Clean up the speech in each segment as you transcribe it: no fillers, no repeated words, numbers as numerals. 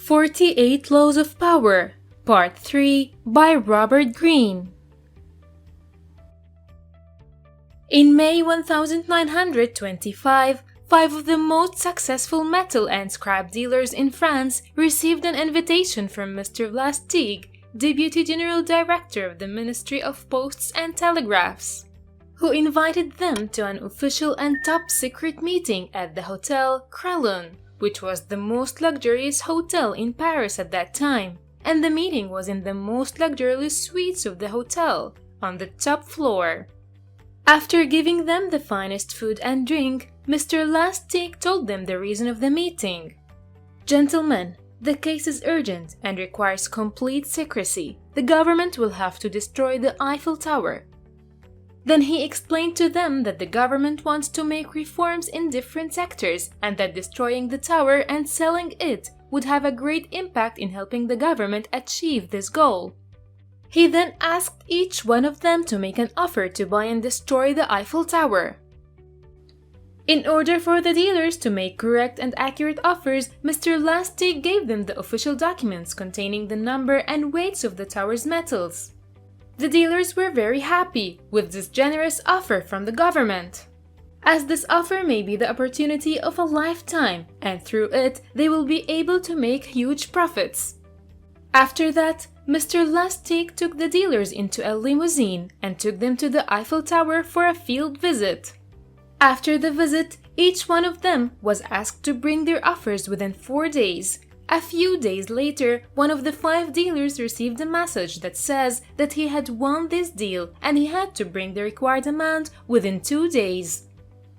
48 Laws of Power, Part 3 by Robert Greene. In May 1925, five of the most successful metal and scrap dealers in France received an invitation from Mr. Lastigue, Deputy General Director of the Ministry of Posts and Telegraphs, who invited them to an official and top-secret meeting at the Hotel Crillon, which was the most luxurious hotel in Paris at that time, and the meeting was in the most luxurious suites of the hotel, on the top floor. After giving them the finest food and drink, Mr. Lastigue told them the reason of the meeting. "Gentlemen, the case is urgent and requires complete secrecy. The government will have to destroy the Eiffel Tower." Then he explained to them that the government wants to make reforms in different sectors and that destroying the tower and selling it would have a great impact in helping the government achieve this goal. He then asked each one of them to make an offer to buy and destroy the Eiffel Tower. In order for the dealers to make correct and accurate offers, Mr. Lastigue gave them the official documents containing the number and weights of the tower's metals. The dealers were very happy with this generous offer from the government, as this offer may be the opportunity of a lifetime, and through it they will be able to make huge profits. After that, Mr. Lustig took the dealers into a limousine and took them to the Eiffel Tower for a field visit. After the visit, each one of them was asked to bring their offers within 4 days. A few days later, one of the 5 dealers received a message that says that he had won this deal and he had to bring the required amount within 2 days.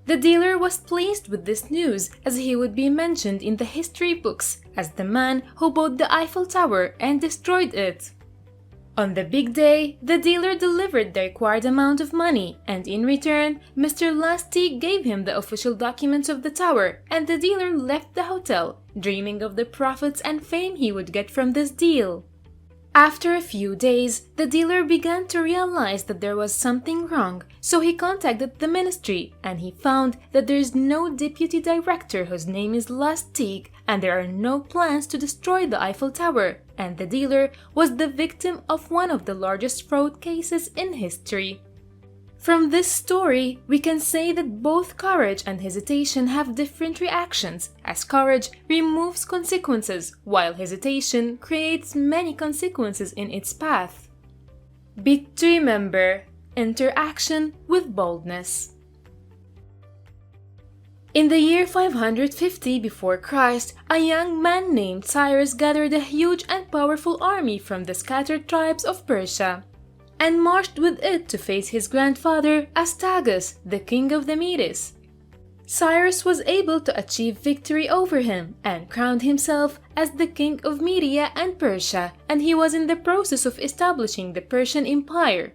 The dealer was pleased with this news, as he would be mentioned in the history books as the man who bought the Eiffel Tower and destroyed it. On the big day, the dealer delivered the required amount of money, and in return, Mr. Lastigue gave him the official documents of the tower, and the dealer left the hotel, dreaming of the profits and fame he would get from this deal. After a few days, the dealer began to realize that there was something wrong, so he contacted the ministry, and he found that there is no deputy director whose name is Lastigue, and there are no plans to destroy the Eiffel Tower, and the dealer was the victim of one of the largest fraud cases in history. From this story, we can say that both courage and hesitation have different reactions, as courage removes consequences, while hesitation creates many consequences in its path. Bit to remember: interaction with boldness. In the year 550 before Christ, a young man named Cyrus gathered a huge and powerful army from the scattered tribes of Persia and marched with it to face his grandfather Astyages, the king of the Medes. Cyrus was able to achieve victory over him and crowned himself as the king of Media and Persia, and he was in the process of establishing the Persian Empire.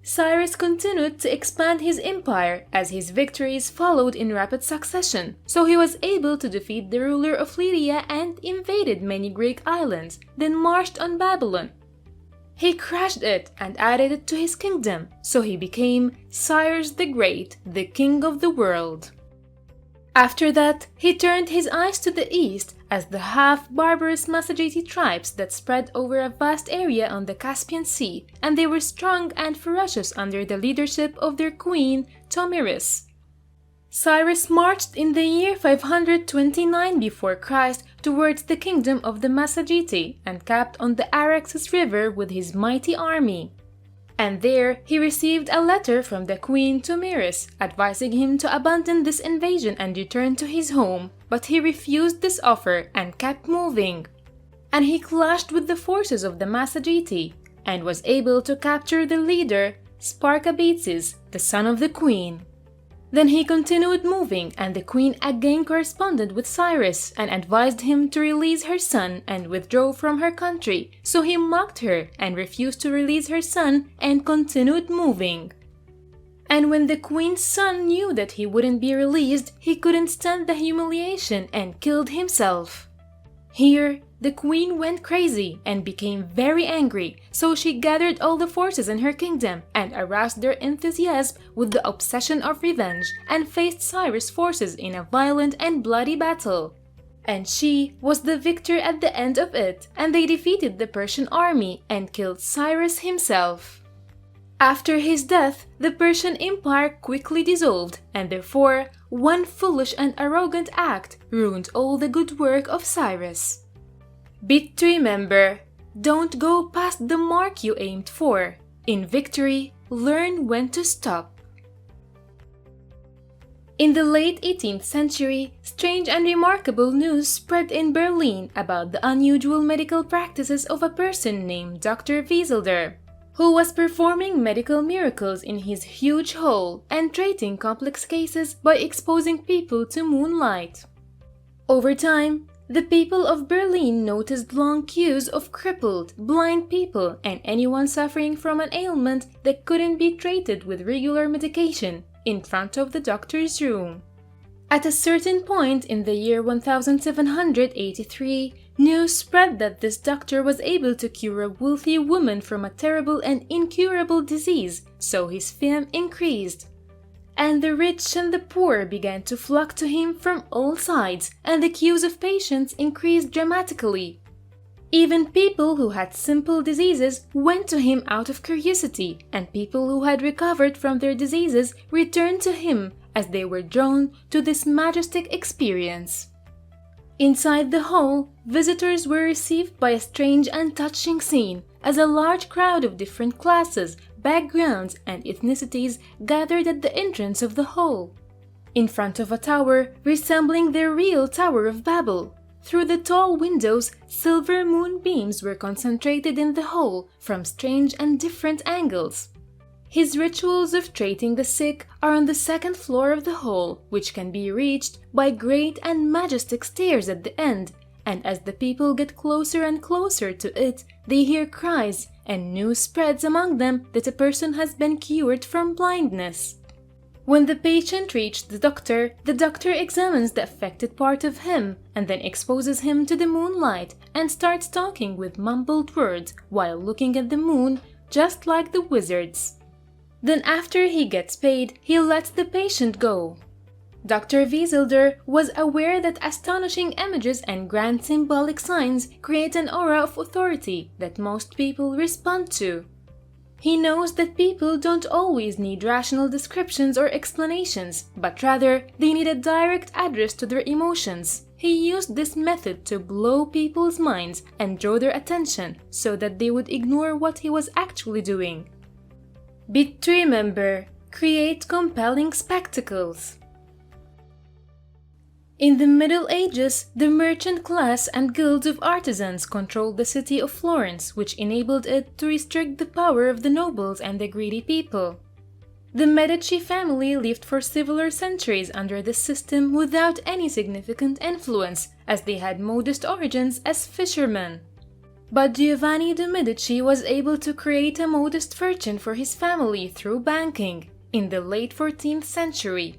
Cyrus continued to expand his empire as his victories followed in rapid succession, so he was able to defeat the ruler of Lydia and invaded many Greek islands, then marched on Babylon. He crushed it and added it to his kingdom, so he became Cyrus the Great, the king of the world. After that, he turned his eyes to the east as the half-barbarous Massageti tribes that spread over a vast area on the Caspian Sea, and they were strong and ferocious under the leadership of their queen, Tomiris. Cyrus marched in the year 529 before Christ towards the kingdom of the Massageti and camped on the Araxes River with his mighty army. And there he received a letter from the queen Tomiris advising him to abandon this invasion and return to his home, but he refused this offer and kept moving. And he clashed with the forces of the Massageti and was able to capture the leader, Spargabates, the son of the queen. Then he continued moving, and the queen again corresponded with Cyrus and advised him to release her son and withdraw from her country, so he mocked her and refused to release her son and continued moving. And when the queen's son knew that he wouldn't be released, he couldn't stand the humiliation and killed himself. Here, the queen went crazy and became very angry, so she gathered all the forces in her kingdom and aroused their enthusiasm with the obsession of revenge and faced Cyrus' forces in a violent and bloody battle. and she was the victor at the end of it, and they defeated the Persian army and killed Cyrus himself. After his death, the Persian Empire quickly dissolved, and therefore, one foolish and arrogant act ruined all the good work of Cyrus. Bit to remember: don't go past the mark you aimed for. In victory, learn when to stop. In the late 18th century, strange and remarkable news spread in Berlin about the unusual medical practices of a person named Dr. Wieselder, who was performing medical miracles in his huge hall and treating complex cases by exposing people to moonlight. Over time, the people of Berlin noticed long queues of crippled, blind people and anyone suffering from an ailment that couldn't be treated with regular medication in front of the doctor's room. At a certain point in the year 1783, news spread that this doctor was able to cure a wealthy woman from a terrible and incurable disease, so his fame increased. And the rich and the poor began to flock to him from all sides, and the queues of patients increased dramatically. Even people who had simple diseases went to him out of curiosity, and people who had recovered from their diseases returned to him as they were drawn to this majestic experience. Inside the hall, visitors were received by a strange and touching scene, as a large crowd of different classes, backgrounds, and ethnicities gathered at the entrance of the hall. In front of a tower resembling the real Tower of Babel, through the tall windows, silver moonbeams were concentrated in the hall from strange and different angles. His rituals of treating the sick are on the second floor of the hall, which can be reached by great and majestic stairs at the end, and as the people get closer and closer to it, they hear cries, and news spreads among them that a person has been cured from blindness. When the patient reaches the doctor examines the affected part of him and then exposes him to the moonlight and starts talking with mumbled words while looking at the moon, just like the wizards. Then after he gets paid, he lets the patient go. Dr. Wieselder was aware that astonishing images and grand symbolic signs create an aura of authority that most people respond to. He knows that people don't always need rational descriptions or explanations, but rather they need a direct address to their emotions. He used this method to blow people's minds and draw their attention so that they would ignore what he was actually doing. Bit to remember: create compelling spectacles. In the Middle Ages, the merchant class and guilds of artisans controlled the city of Florence, which enabled it to restrict the power of the nobles and the greedy people. The Medici family lived for several centuries under this system without any significant influence, as they had modest origins as fishermen. But Giovanni de' Medici was able to create a modest fortune for his family through banking in the late 14th century.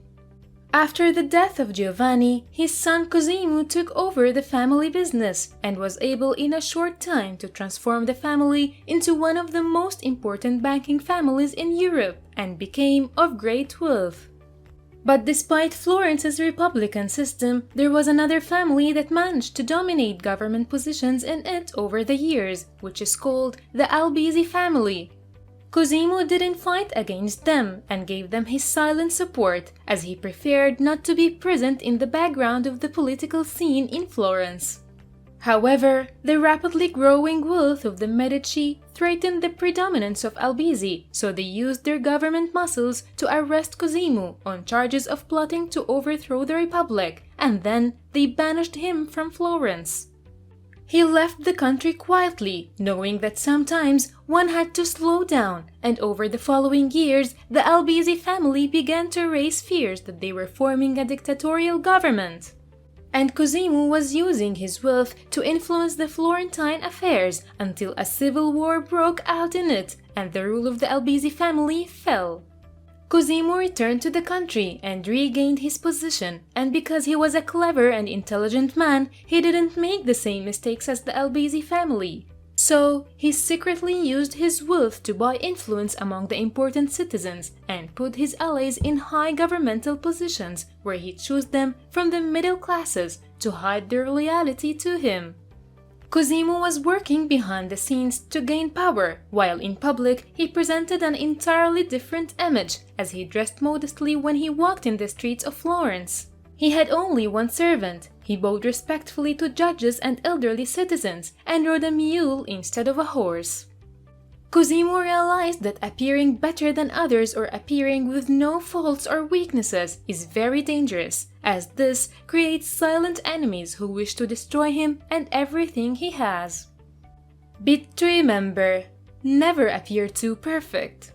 After the death of Giovanni, his son Cosimo took over the family business and was able in a short time to transform the family into one of the most important banking families in Europe and became of great wealth. But despite Florence's republican system, there was another family that managed to dominate government positions in it over the years, which is called the Albizzi family. Cosimo didn't fight against them and gave them his silent support, as he preferred not to be present in the background of the political scene in Florence. However, the rapidly growing wealth of the Medici threatened the predominance of Albizzi, so they used their government muscles to arrest Cosimo on charges of plotting to overthrow the Republic, and then they banished him from Florence. He left the country quietly, knowing that sometimes one had to slow down, and over the following years, the Albizzi family began to raise fears that they were forming a dictatorial government. And Cosimo was using his wealth to influence the Florentine affairs until a civil war broke out in it, and the rule of the Albizzi family fell. Cosimo returned to the country and regained his position, and because he was a clever and intelligent man, he didn't make the same mistakes as the Albizzi family. So, he secretly used his wealth to buy influence among the important citizens and put his allies in high governmental positions where he chose them from the middle classes to hide their loyalty to him. Cosimo was working behind the scenes to gain power, while in public he presented an entirely different image, as he dressed modestly when he walked in the streets of Florence. He had only one servant, he bowed respectfully to judges and elderly citizens, and rode a mule instead of a horse. Cosimo realized that appearing better than others or appearing with no faults or weaknesses is very dangerous, as this creates silent enemies who wish to destroy him and everything he has. Bit to remember: never appear too perfect.